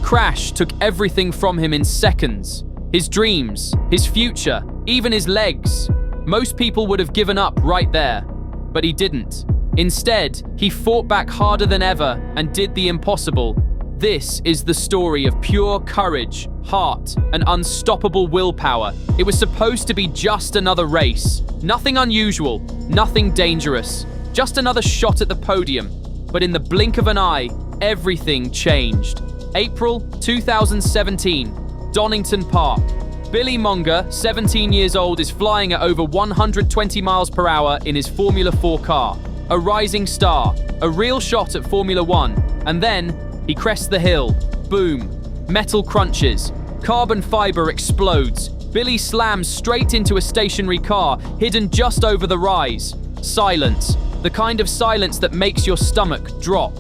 crash took everything from him in seconds. His dreams, his future, even his legs. Most people would have given up right there, but he didn't. Instead, he fought back harder than ever and did the impossible. This is the story of pure courage, heart, and unstoppable willpower. It was supposed to be just another race. Nothing unusual, nothing dangerous. Just another shot at the podium. But in the blink of an eye, everything changed. April 2017, Donington Park. Billy Monger, 17 years old, is flying at over 120 miles per hour in his Formula 4 car. A rising star, a real shot at Formula 1, and then he crests the hill. Boom. Metal crunches. Carbon fiber explodes. Billy slams straight into a stationary car, hidden just over the rise. Silence. The kind of silence that makes your stomach drop.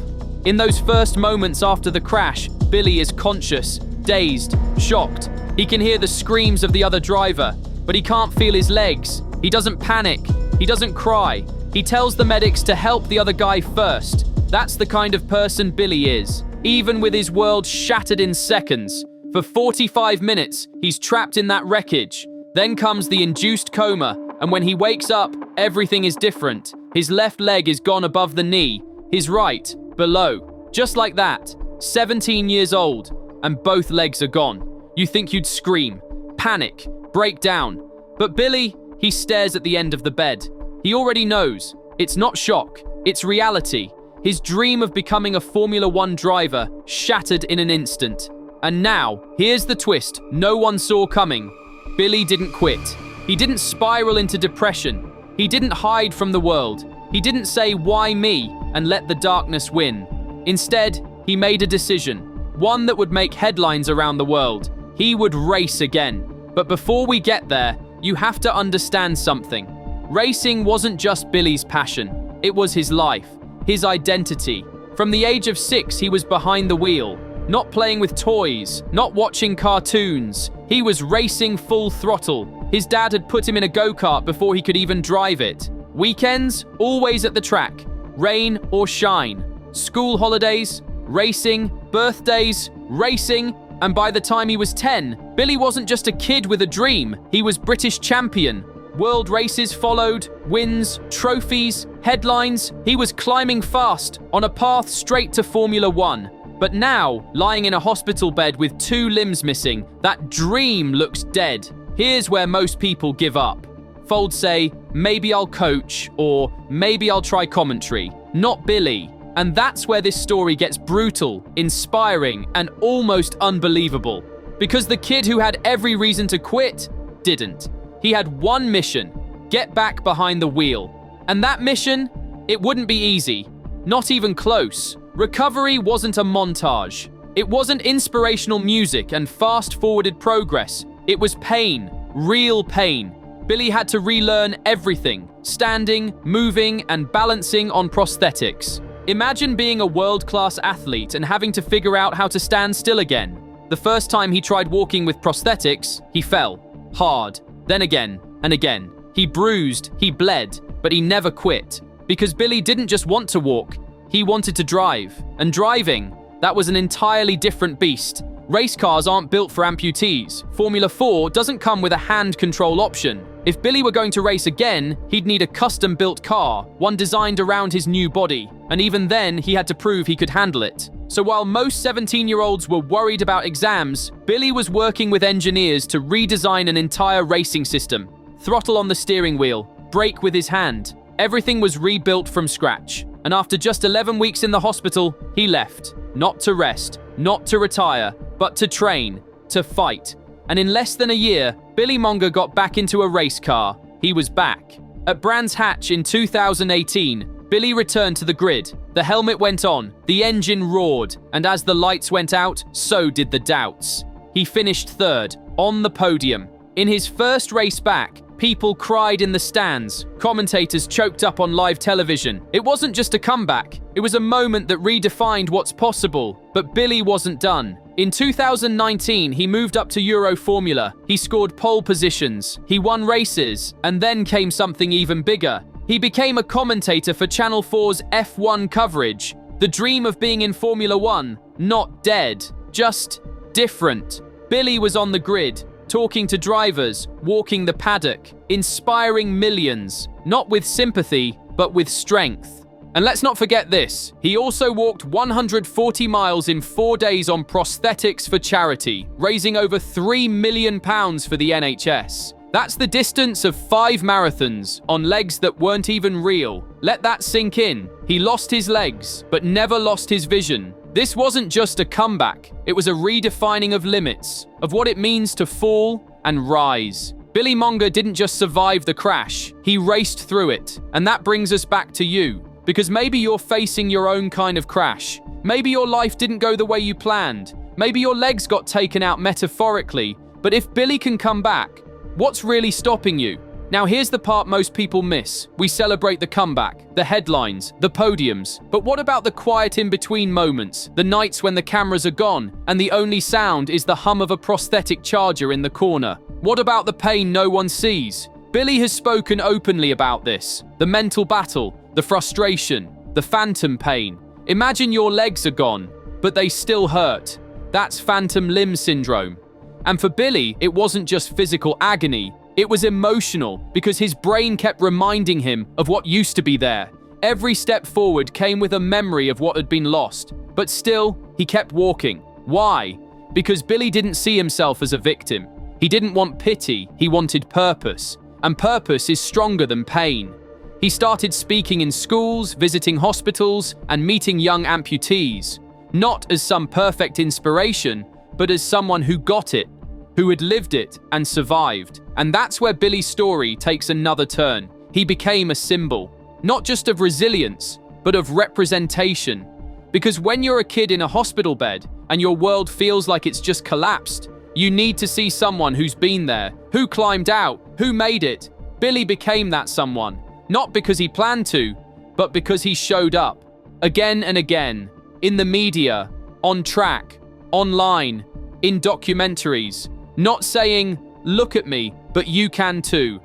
In those first moments after the crash, Billy is conscious, dazed, shocked. He can hear the screams of the other driver, but he can't feel his legs. He doesn't panic. He doesn't cry. He tells the medics to help the other guy first. That's the kind of person Billy is. Even with his world shattered in seconds. For 45 minutes, he's trapped in that wreckage. Then comes the induced coma, and when he wakes up, everything is different. His left leg is gone above the knee, his right, below. Just like that. 17 years old, and both legs are gone. You think you'd scream, panic, break down. But Billy, he stares at the end of the bed. He already knows. It's not shock, it's reality. His dream of becoming a Formula 1 driver shattered in an instant. And now, here's the twist no one saw coming. Billy didn't quit. He didn't spiral into depression. He didn't hide from the world. He didn't say, "Why me?" and let the darkness win. Instead, he made a decision. One that would make headlines around the world. He would race again. But before we get there, you have to understand something. Racing wasn't just Billy's passion. It was his life, his identity. From the age of 6, he was behind the wheel. Not playing with toys, not watching cartoons. He was racing full throttle. His dad had put him in a go-kart before he could even drive it. Weekends, always at the track. Rain or shine. School holidays, racing. Birthdays, racing. And by the time he was 10, Billy wasn't just a kid with a dream. He was British champion. World races followed, wins, trophies, headlines. He was climbing fast, on a path straight to Formula 1. But now, lying in a hospital bed with 2 limbs missing, that dream looks dead. Here's where most people give up. Folds say, maybe I'll coach, or maybe I'll try commentary. Not Billy. And that's where this story gets brutal, inspiring, and almost unbelievable. Because the kid who had every reason to quit, didn't. He had one mission, get back behind the wheel. And that mission, it wouldn't be easy. Not even close. Recovery wasn't a montage. It wasn't inspirational music and fast-forwarded progress. It was pain, real pain. Billy had to relearn everything, standing, moving, and balancing on prosthetics. Imagine being a world-class athlete and having to figure out how to stand still again. The first time he tried walking with prosthetics, he fell. Hard. Then again, and again. He bruised, he bled, but he never quit. Because Billy didn't just want to walk, he wanted to drive. And driving, that was an entirely different beast. Race cars aren't built for amputees. Formula 4 doesn't come with a hand control option. If Billy were going to race again, he'd need a custom-built car, one designed around his new body. And even then, he had to prove he could handle it. So while most 17-year-olds were worried about exams, Billy was working with engineers to redesign an entire racing system. Throttle on the steering wheel, brake with his hand. Everything was rebuilt from scratch. And after just 11 weeks in the hospital, he left. Not to rest, not to retire, but to train, to fight. And in less than a year, Billy Monger got back into a race car. He was back. At Brands Hatch in 2018, Billy returned to the grid. The helmet went on, the engine roared, and as the lights went out, so did the doubts. He finished third, on the podium. In his first race back, people cried in the stands. Commentators choked up on live television. It wasn't just a comeback. It was a moment that redefined what's possible. But Billy wasn't done. In 2019, he moved up to Euro Formula. He scored pole positions. He won races. And then came something even bigger. He became a commentator for Channel 4's F1 coverage. The dream of being in Formula 1, not dead. just different. Billy was on the grid, talking to drivers, walking the paddock, inspiring millions, not with sympathy, but with strength. And let's not forget this, he also walked 140 miles in 4 days on prosthetics for charity, raising over £3 million for the NHS. That's the distance of 5 marathons on legs that weren't even real. Let that sink in. He lost his legs, but never lost his vision. This wasn't just a comeback, it was a redefining of limits, of what it means to fall and rise. Billy Monger didn't just survive the crash, he raced through it. And that brings us back to you, because maybe you're facing your own kind of crash. Maybe your life didn't go the way you planned. Maybe your legs got taken out metaphorically. But if Billy can come back, what's really stopping you? Now here's the part most people miss. We celebrate the comeback, the headlines, the podiums. But what about the quiet in-between moments? The nights when the cameras are gone and the only sound is the hum of a prosthetic charger in the corner? What about the pain no one sees? Billy has spoken openly about this. The mental battle, the frustration, the phantom pain. Imagine your legs are gone, but they still hurt. That's phantom limb syndrome. And for Billy, it wasn't just physical agony. It was emotional because his brain kept reminding him of what used to be there. Every step forward came with a memory of what had been lost. But still, he kept walking. Why? Because Billy didn't see himself as a victim. He didn't want pity, he wanted purpose. And purpose is stronger than pain. He started speaking in schools, visiting hospitals, and meeting young amputees. Not as some perfect inspiration, but as someone who got it, who had lived it and survived. And that's where Billy's story takes another turn. He became a symbol, not just of resilience, but of representation. Because when you're a kid in a hospital bed and your world feels like it's just collapsed, you need to see someone who's been there, who climbed out, who made it. Billy became that someone, not because he planned to, but because he showed up. Again and again, in the media, on track, online, in documentaries, not saying, "Look at me, but you can too."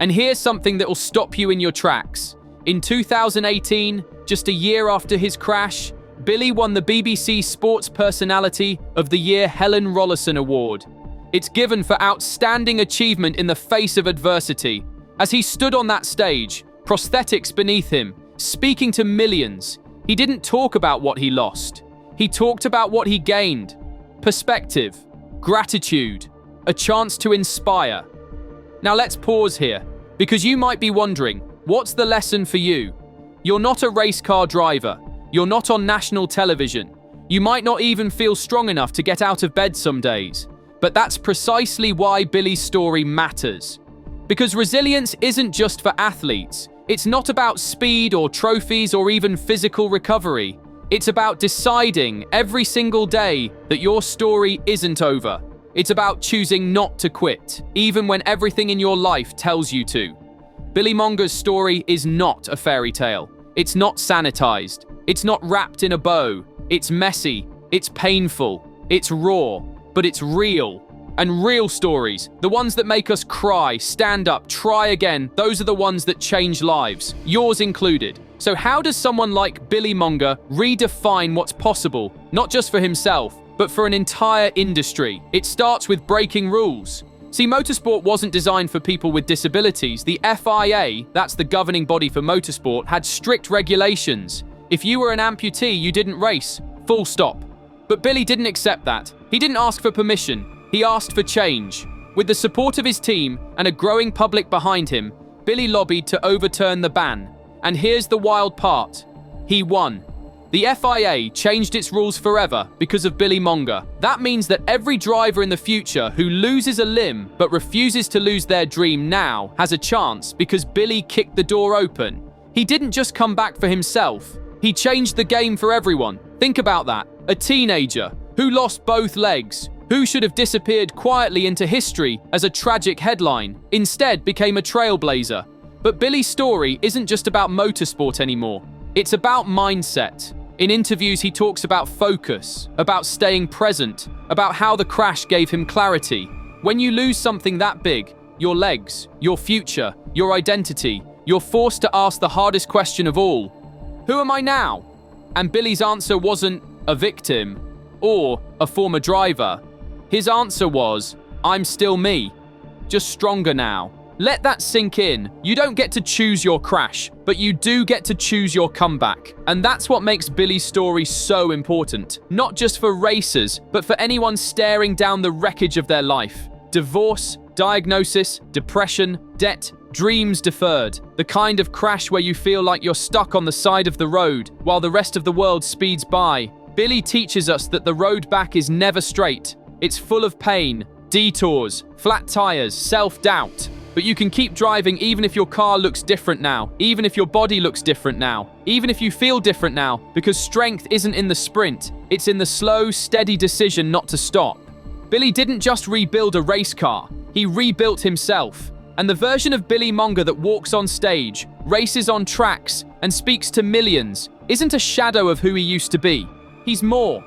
And here's something that will stop you in your tracks. In 2018, just a year after his crash, Billy won the BBC Sports Personality of the Year Helen Rollason Award. It's given for outstanding achievement in the face of adversity. As he stood on that stage, prosthetics beneath him, speaking to millions, he didn't talk about what he lost. He talked about what he gained. Perspective, gratitude, a chance to inspire. Now let's pause here, because you might be wondering, what's the lesson for you? You're not a race car driver. You're not on national television. You might not even feel strong enough to get out of bed some days. But that's precisely why Billy's story matters. Because resilience isn't just for athletes. It's not about speed or trophies or even physical recovery. It's about deciding every single day that your story isn't over. It's about choosing not to quit, even when everything in your life tells you to. Billy Monger's story is not a fairy tale. It's not sanitized. It's not wrapped in a bow. It's messy. It's painful. It's raw. But it's real. And real stories, the ones that make us cry, stand up, try again, those are the ones that change lives, yours included. So how does someone like Billy Monger redefine what's possible, not just for himself, but for an entire industry? It starts with breaking rules. See, motorsport wasn't designed for people with disabilities. The FIA, that's the governing body for motorsport, had strict regulations. If you were an amputee, you didn't race, full stop. But Billy didn't accept that. He didn't ask for permission. He asked for change. With the support of his team and a growing public behind him, Billy lobbied to overturn the ban. And here's the wild part. He won. The FIA changed its rules forever because of Billy Monger. That means that every driver in the future who loses a limb but refuses to lose their dream now has a chance because Billy kicked the door open. He didn't just come back for himself. He changed the game for everyone. Think about that. A teenager who lost both legs, who should have disappeared quietly into history as a tragic headline, instead became a trailblazer. But Billy's story isn't just about motorsport anymore. It's about mindset. In interviews, he talks about focus, about staying present, about how the crash gave him clarity. When you lose something that big, your legs, your future, your identity, you're forced to ask the hardest question of all. Who am I now? And Billy's answer wasn't a victim or a former driver? His answer was, I'm still me, just stronger now. Let that sink in. You don't get to choose your crash, but you do get to choose your comeback. And that's what makes Billy's story so important. Not just for racers, but for anyone staring down the wreckage of their life. Divorce, diagnosis, depression, debt, dreams deferred. The kind of crash where you feel like you're stuck on the side of the road while the rest of the world speeds by. Billy teaches us that the road back is never straight. It's full of pain, detours, flat tires, self-doubt. But you can keep driving even if your car looks different now, even if your body looks different now, even if you feel different now, because strength isn't in the sprint, it's in the slow, steady decision not to stop. Billy didn't just rebuild a race car, he rebuilt himself. And the version of Billy Monger that walks on stage, races on tracks, and speaks to millions isn't a shadow of who he used to be. He's more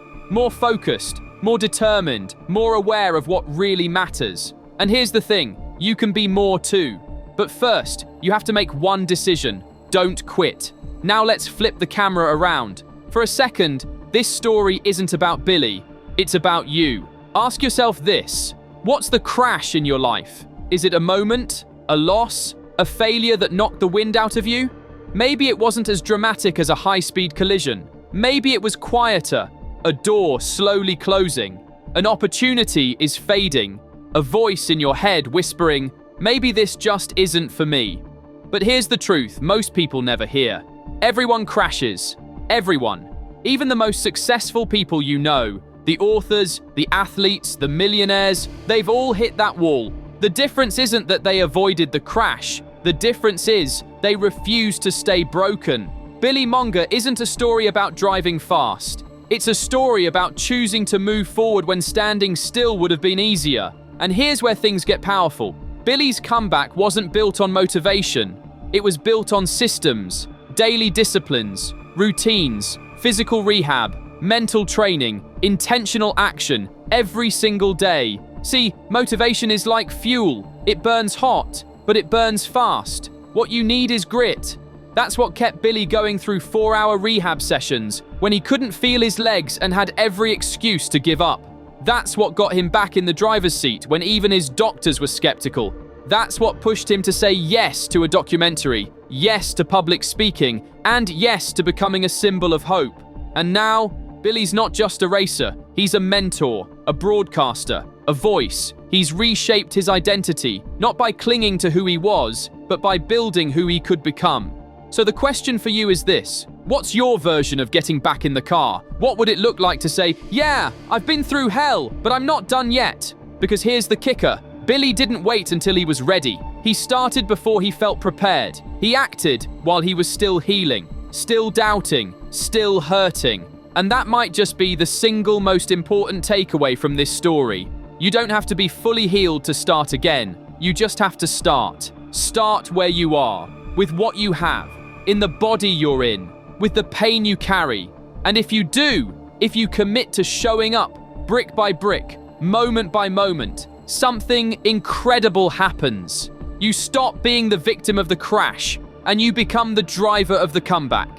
focused, more determined, more aware of what really matters. And here's the thing. You can be more too. But first, you have to make one decision. Don't quit. Now let's flip the camera around. For a second, this story isn't about Billy. It's about you. Ask yourself this. What's the crash in your life? Is it a moment? A loss? A failure that knocked the wind out of you? Maybe it wasn't as dramatic as a high-speed collision. Maybe it was quieter. A door slowly closing. An opportunity is fading. A voice in your head whispering, maybe this just isn't for me. But here's the truth most people never hear. Everyone crashes. Everyone. Even the most successful people you know, the authors, the athletes, the millionaires, they've all hit that wall. The difference isn't that they avoided the crash. The difference is they refuse to stay broken. Billy Monger isn't a story about driving fast. It's a story about choosing to move forward when standing still would have been easier. And here's where things get powerful. Billy's comeback wasn't built on motivation. It was built on systems, daily disciplines, routines, physical rehab, mental training, intentional action, every single day. See, motivation is like fuel. It burns hot, but it burns fast. What you need is grit. That's what kept Billy going through 4-hour rehab sessions when he couldn't feel his legs and had every excuse to give up. That's what got him back in the driver's seat when even his doctors were skeptical. That's what pushed him to say yes to a documentary, yes to public speaking, and yes to becoming a symbol of hope. And now, Billy's not just a racer. He's a mentor, a broadcaster, a voice. He's reshaped his identity, not by clinging to who he was, but by building who he could become. So the question for you is this. What's your version of getting back in the car? What would it look like to say, yeah, I've been through hell, but I'm not done yet? Because here's the kicker. Billy didn't wait until he was ready. He started before he felt prepared. He acted while he was still healing, still doubting, still hurting. And that might just be the single most important takeaway from this story. You don't have to be fully healed to start again. You just have to start. Start where you are, with what you have, in the body you're in, with the pain you carry. And if you do, if you commit to showing up, brick by brick, moment by moment, something incredible happens. You stop being the victim of the crash, and you become the driver of the comeback.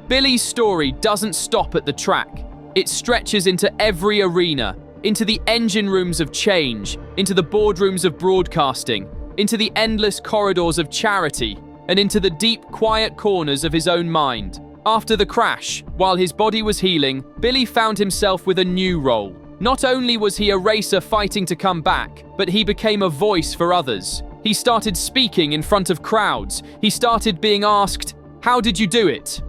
Billy's story doesn't stop at the track. It stretches into every arena, into the engine rooms of change, into the boardrooms of broadcasting, into the endless corridors of charity, and into the deep, quiet corners of his own mind. After the crash, while his body was healing, Billy found himself with a new role. Not only was he a racer fighting to come back, but he became a voice for others. He started speaking in front of crowds. He started being asked, "How did you do it?"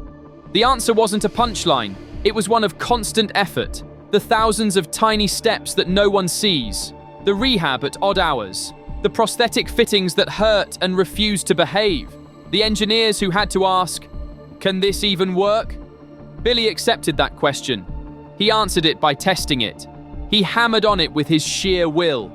The answer wasn't a punchline. It was one of constant effort. The thousands of tiny steps that no one sees. The rehab at odd hours. The prosthetic fittings that hurt and refused to behave. The engineers who had to ask, "Can this even work?" Billy accepted that question. He answered it by testing it. He hammered on it with his sheer will.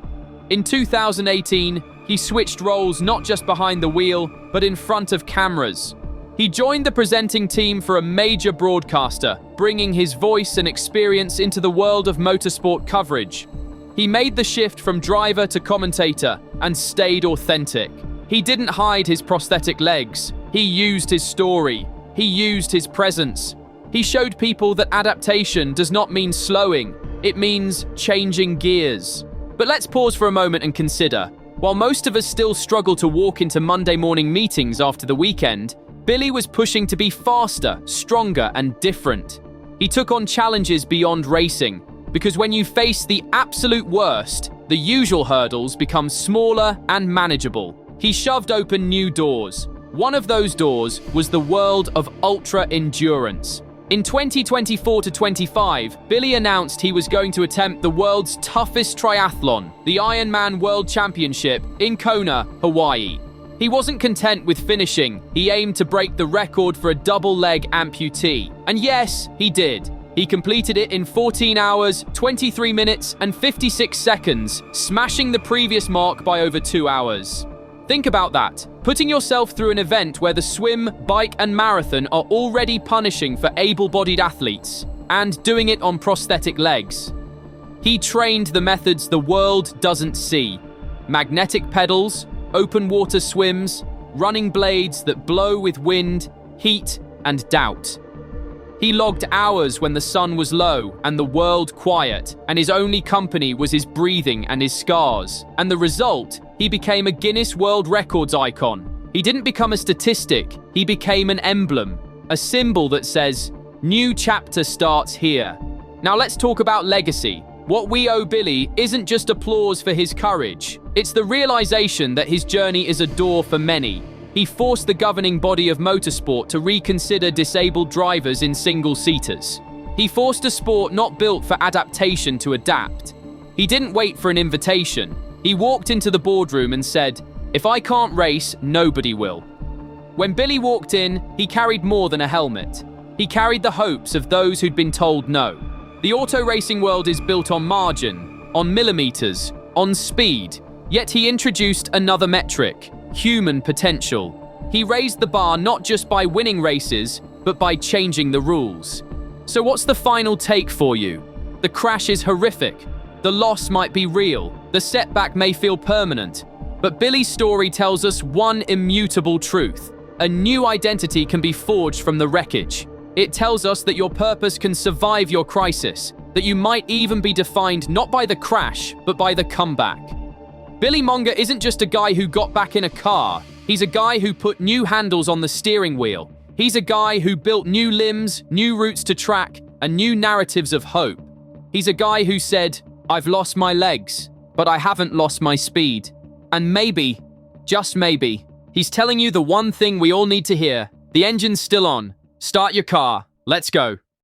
In 2018, he switched roles not just behind the wheel, but in front of cameras. He joined the presenting team for a major broadcaster, bringing his voice and experience into the world of motorsport coverage. He made the shift from driver to commentator and stayed authentic. He didn't hide his prosthetic legs. He used his story. He used his presence. He showed people that adaptation does not mean slowing. It means changing gears. But let's pause for a moment and consider. While most of us still struggle to walk into Monday morning meetings after the weekend, Billy was pushing to be faster, stronger, and different. He took on challenges beyond racing, because when you face the absolute worst, the usual hurdles become smaller and manageable. He shoved open new doors. One of those doors was the world of ultra endurance. In 2024 to 25, Billy announced he was going to attempt the world's toughest triathlon, the Ironman World Championship in Kona, Hawaii. He wasn't content with finishing. He aimed to break the record for a double-leg amputee. And yes, he did. He completed it in 14 hours, 23 minutes, and 56 seconds, smashing the previous mark by over 2 hours. Think about that. Putting yourself through an event where the swim, bike, and marathon are already punishing for able-bodied athletes, and doing it on prosthetic legs. He trained the methods the world doesn't see. Magnetic pedals, open water swims, running blades that blow with wind, heat, and doubt. He logged hours when the sun was low and the world quiet, and his only company was his breathing and his scars. And the result, he became a Guinness World Records icon. He didn't become a statistic, he became an emblem, a symbol that says, "New chapter starts here." Now let's talk about legacy. What we owe Billy isn't just applause for his courage. It's the realization that his journey is a door for many. He forced the governing body of motorsport to reconsider disabled drivers in single-seaters. He forced a sport not built for adaptation to adapt. He didn't wait for an invitation. He walked into the boardroom and said, "If I can't race, nobody will." When Billy walked in, he carried more than a helmet. He carried the hopes of those who'd been told no. The auto racing world is built on margin, on millimeters, on speed. Yet he introduced another metric: human potential. He raised the bar not just by winning races, but by changing the rules. So what's the final take for you? The crash is horrific. The loss might be real. The setback may feel permanent. But Billy's story tells us one immutable truth. A new identity can be forged from the wreckage. It tells us that your purpose can survive your crisis, that you might even be defined not by the crash, but by the comeback. Billy Monger isn't just a guy who got back in a car. He's a guy who put new handles on the steering wheel. He's a guy who built new limbs, new routes to track, and new narratives of hope. He's a guy who said, "I've lost my legs, but I haven't lost my speed." And maybe, just maybe, he's telling you the one thing we all need to hear. The engine's still on. Start your car. Let's go.